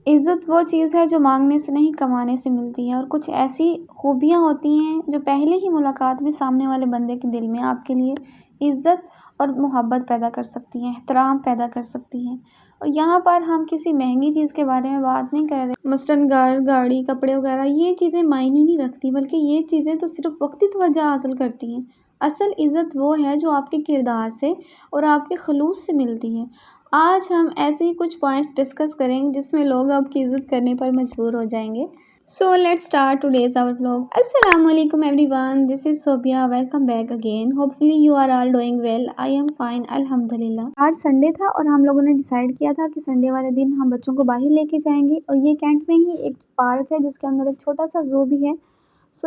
عزت وہ چیز ہے جو مانگنے سے نہیں کمانے سے ملتی ہے، اور کچھ ایسی خوبیاں ہوتی ہیں جو پہلے ہی ملاقات میں سامنے والے بندے کے دل میں آپ کے لیے عزت اور محبت پیدا کر سکتی ہیں، احترام پیدا کر سکتی ہیں۔ اور یہاں پر ہم کسی مہنگی چیز کے بارے میں بات نہیں کر رہے، مثلاً گھر، گاڑی، کپڑے وغیرہ، یہ چیزیں معنی نہیں رکھتی، بلکہ یہ چیزیں تو صرف وقتی توجہ حاصل کرتی ہیں۔ اصل عزت وہ ہے جو آپ کے کردار سے اور آپ کے خلوص سے ملتی ہے۔ آج ہم ایسے ہی کچھ پوائنٹس ڈسکس کریں گے جس میں لوگ آپ کی عزت کرنے پر مجبور ہو جائیں گے۔ So let's start today's our vlog. Assalamu alaikum everyone. This is Sophia. Welcome back again. Hopefully you are all doing well. I am fine. Alhamdulillah. آج سنڈے تھا اور ہم لوگوں نے ڈیسائیڈ کیا تھا کہ سنڈے والے دن ہم بچوں کو باہر لے کے جائیں گے، اور یہ کینٹ میں ہی ایک پارک ہے جس کے اندر ایک چھوٹا سا زو بھی ہے۔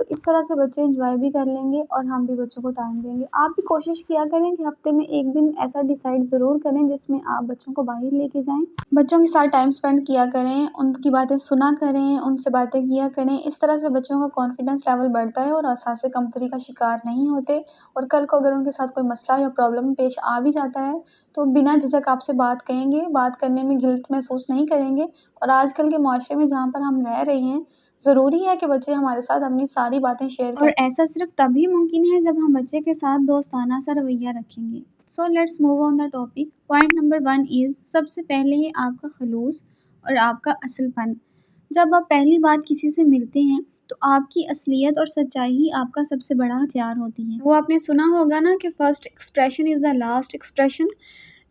اس طرح سے بچے انجوائے بھی کر لیں گے اور ہم بھی بچوں کو ٹائم دیں گے۔ آپ بھی کوشش کیا کریں کہ ہفتے میں ایک دن ایسا ڈیسائیڈ ضرور کریں جس میں آپ بچوں کو باہر لے کے جائیں، بچوں کے ساتھ ٹائم سپینڈ کیا کریں، ان کی باتیں سنا کریں، ان سے باتیں کیا کریں۔ اس طرح سے بچوں کا کانفیڈنس لیول بڑھتا ہے اور احساس کمتری کا شکار نہیں ہوتے، اور کل کو اگر ان کے ساتھ کوئی مسئلہ یا پرابلم پیش آ بھی جاتا ہے تو بنا جھجک آپ سے بات کہیں گے، بات کرنے میں گلٹ محسوس نہیں کریں گے۔ اور آج کل کے معاشرے میں جہاں پر ہم رہ رہے ہیں، ضروری ہے کہ بچے ہمارے ساتھ اپنی ساری باتیں شیئر کریں، اور ایسا صرف تبھی ممکن ہے جب ہم بچے کے ساتھ دوستانہ سا رویہ رکھیں گے۔ So let's move on the topic. Point number 1 is سب سے پہلے ہے آپ کا خلوص اور آپ کا اصل پن۔ جب آپ پہلی بار کسی سے ملتے ہیں تو آپ کی اصلیت اور سچائی ہی آپ کا سب سے بڑا ہتھیار ہوتی ہے۔ وہ آپ نے سنا ہوگا نا کہ first expression is the last expression.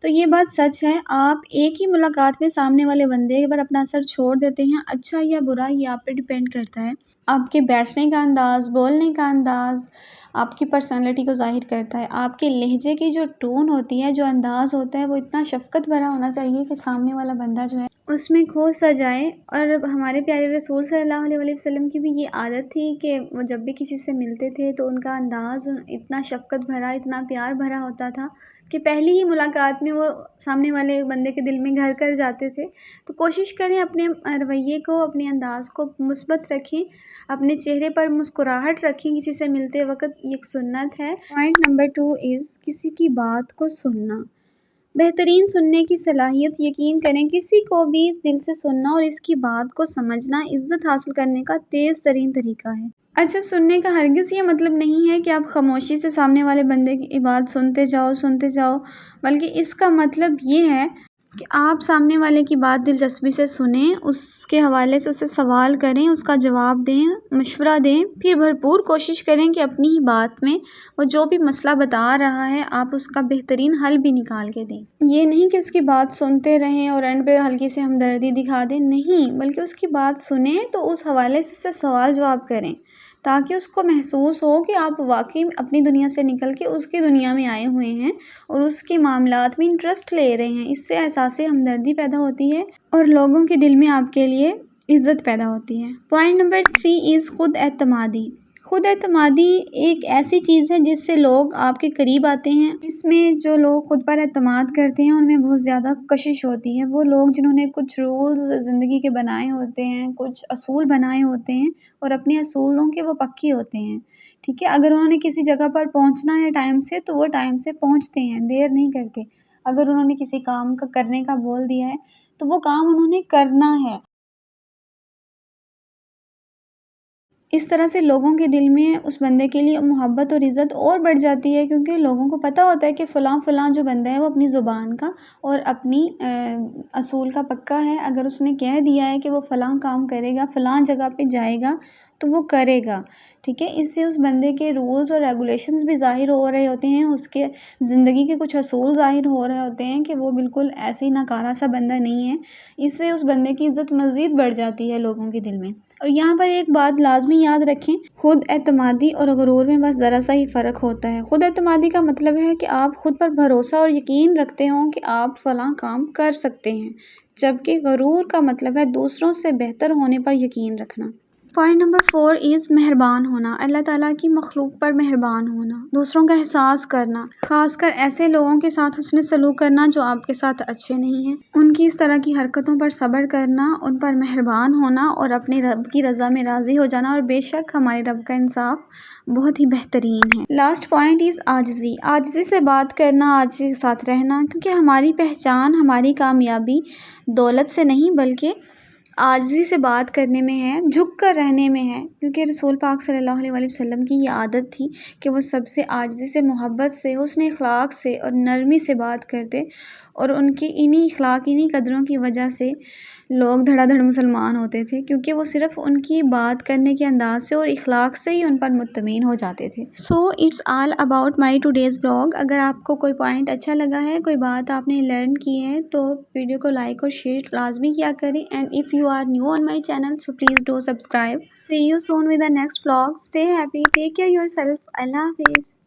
تو یہ بات سچ ہے، آپ ایک ہی ملاقات میں سامنے والے بندے پر اپنا اثر چھوڑ دیتے ہیں، اچھا یا برا یہ آپ پہ ڈیپینڈ کرتا ہے۔ آپ کے بیٹھنے کا انداز، بولنے کا انداز آپ کی پرسنالٹی کو ظاہر کرتا ہے۔ آپ کے لہجے کی جو ٹون ہوتی ہے، جو انداز ہوتا ہے، وہ اتنا شفقت بھرا ہونا چاہیے کہ سامنے والا بندہ جو ہے اس میں کھو سا جائے۔ اور ہمارے پیارے رسول صلی اللہ علیہ وسلم کی بھی یہ عادت تھی کہ وہ جب بھی کسی سے ملتے تھے تو ان کا انداز اتنا شفقت بھرا، اتنا پیار بھرا ہوتا تھا کہ پہلی ہی ملاقات میں وہ سامنے والے بندے کے دل میں گھر کر جاتے تھے۔ تو کوشش کریں اپنے رویے کو، اپنے انداز کو مثبت رکھیں، اپنے چہرے پر مسکراہٹ رکھیں کسی سے ملتے وقت، یہ ایک سنت ہے۔ پوائنٹ نمبر 2 از کسی کی بات کو سننا۔ بہترین سننے کی صلاحیت، یقین کریں کسی کو بھی دل سے سننا اور اس کی بات کو سمجھنا عزت حاصل کرنے کا تیز ترین طریقہ ہے۔ اچھا، سننے کا ہرگز یہ مطلب نہیں ہے کہ آپ خاموشی سے سامنے والے بندے کی بات سنتے جاؤ، بلکہ اس کا مطلب یہ ہے کہ آپ سامنے والے کی بات دلچسپی سے سنیں، اس کے حوالے سے اسے سوال کریں، اس کا جواب دیں، مشورہ دیں، پھر بھرپور کوشش کریں کہ اپنی ہی بات میں وہ جو بھی مسئلہ بتا رہا ہے آپ اس کا بہترین حل بھی نکال کے دیں۔ یہ نہیں کہ اس کی بات سنتے رہیں اور اینڈ پہ ہلکی سے ہمدردی دکھا دیں، نہیں، بلکہ اس کی بات سنیں تو اس حوالے سے اسے سوال جواب کریں تاکہ اس کو محسوس ہو کہ آپ واقعی اپنی دنیا سے نکل کے اس کی دنیا میں آئے ہوئے ہیں اور اس کے معاملات میں انٹرسٹ لے رہے ہیں۔ اس سے احساس ہمدردی پیدا ہوتی ہے اور لوگوں کے دل میں آپ کے لیے عزت پیدا ہوتی ہے۔ پوائنٹ نمبر 3 از خود اعتمادی۔ خود اعتمادی ایک ایسی چیز ہے جس سے لوگ آپ کے قریب آتے ہیں۔ اس میں جو لوگ خود پر اعتماد کرتے ہیں ان میں بہت زیادہ کشش ہوتی ہے۔ وہ لوگ جنہوں نے کچھ رولز زندگی کے بنائے ہوتے ہیں، کچھ اصول بنائے ہوتے ہیں اور اپنے اصولوں کے وہ پکے ہوتے ہیں، ٹھیک ہے۔ اگر انہوں نے کسی جگہ پر پہنچنا ہے ٹائم سے تو وہ ٹائم سے پہنچتے ہیں، دیر نہیں کرتے۔ اگر انہوں نے کسی کام کا کرنے کا بول دیا ہے تو وہ کام انہوں نے کرنا ہے۔ اس طرح سے لوگوں کے دل میں اس بندے کے لیے محبت اور عزت اور بڑھ جاتی ہے، کیونکہ لوگوں کو پتہ ہوتا ہے کہ فلاں جو بندہ ہے وہ اپنی زبان کا اور اپنی اصول کا پکا ہے۔ اگر اس نے کہہ دیا ہے کہ وہ فلاں کام کرے گا، فلاں جگہ پہ جائے گا تو وہ کرے گا، ٹھیک ہے۔ اس سے اس بندے کے رولز اور ریگولیشنز بھی ظاہر ہو رہے ہوتے ہیں، اس کے زندگی کے کچھ اصول ظاہر ہو رہے ہوتے ہیں کہ وہ بالکل ایسے ہی ناکارہ سا بندہ نہیں ہے۔ اس سے اس بندے کی عزت مزید بڑھ جاتی ہے لوگوں کے دل میں۔ اور یہاں پر ایک بات لازمی یاد رکھیں، خود اعتمادی اور غرور میں بس ذرا سا ہی فرق ہوتا ہے۔ خود اعتمادی کا مطلب ہے کہ آپ خود پر بھروسہ اور یقین رکھتے ہوں کہ آپ فلاں کام کر سکتے ہیں، جبکہ غرور کا مطلب ہے دوسروں سے بہتر ہونے پر یقین رکھنا۔ پوائنٹ نمبر 4 از مہربان ہونا۔ اللہ تعالیٰ کی مخلوق پر مہربان ہونا، دوسروں کا احساس کرنا، خاص کر ایسے لوگوں کے ساتھ حسن سلوک کرنا جو آپ کے ساتھ اچھے نہیں ہیں، ان کی اس طرح کی حرکتوں پر صبر کرنا، ان پر مہربان ہونا اور اپنے رب کی رضا میں راضی ہو جانا۔ اور بے شک ہمارے رب کا انصاف بہت ہی بہترین ہے۔ لاسٹ پوائنٹ از عاجزی۔ عاجزی سے بات کرنا، عاجزی کے ساتھ رہنا، کیونکہ ہماری پہچان، ہماری کامیابی دولت سے نہیں بلکہ عاجزی سے بات کرنے میں ہے، جھک کر رہنے میں ہے، کیونکہ رسول پاک صلی اللہ علیہ وآلہ وسلم کی یہ عادت تھی کہ وہ سب سے عاجزی سے، محبت سے، حسن اخلاق سے اور نرمی سے بات کرتے، اور ان کی انہی اخلاق، انہی قدروں کی وجہ سے لوگ دھڑا دھڑ مسلمان ہوتے تھے، کیونکہ وہ صرف ان کی بات کرنے کے انداز سے اور اخلاق سے ہی ان پر مطمئن ہو جاتے تھے۔ So it's all about my today's blog. اگر آپ کو کوئی پوائنٹ اچھا لگا ہے، کوئی بات آپ نے لرن کی ہے، تو ویڈیو کو لائک اور شیئر لازمی کیا کریں، and if you are new on my channel so please do subscribe. See you soon with the next vlog. Stay happy, take care yourself. اللہ حافظ۔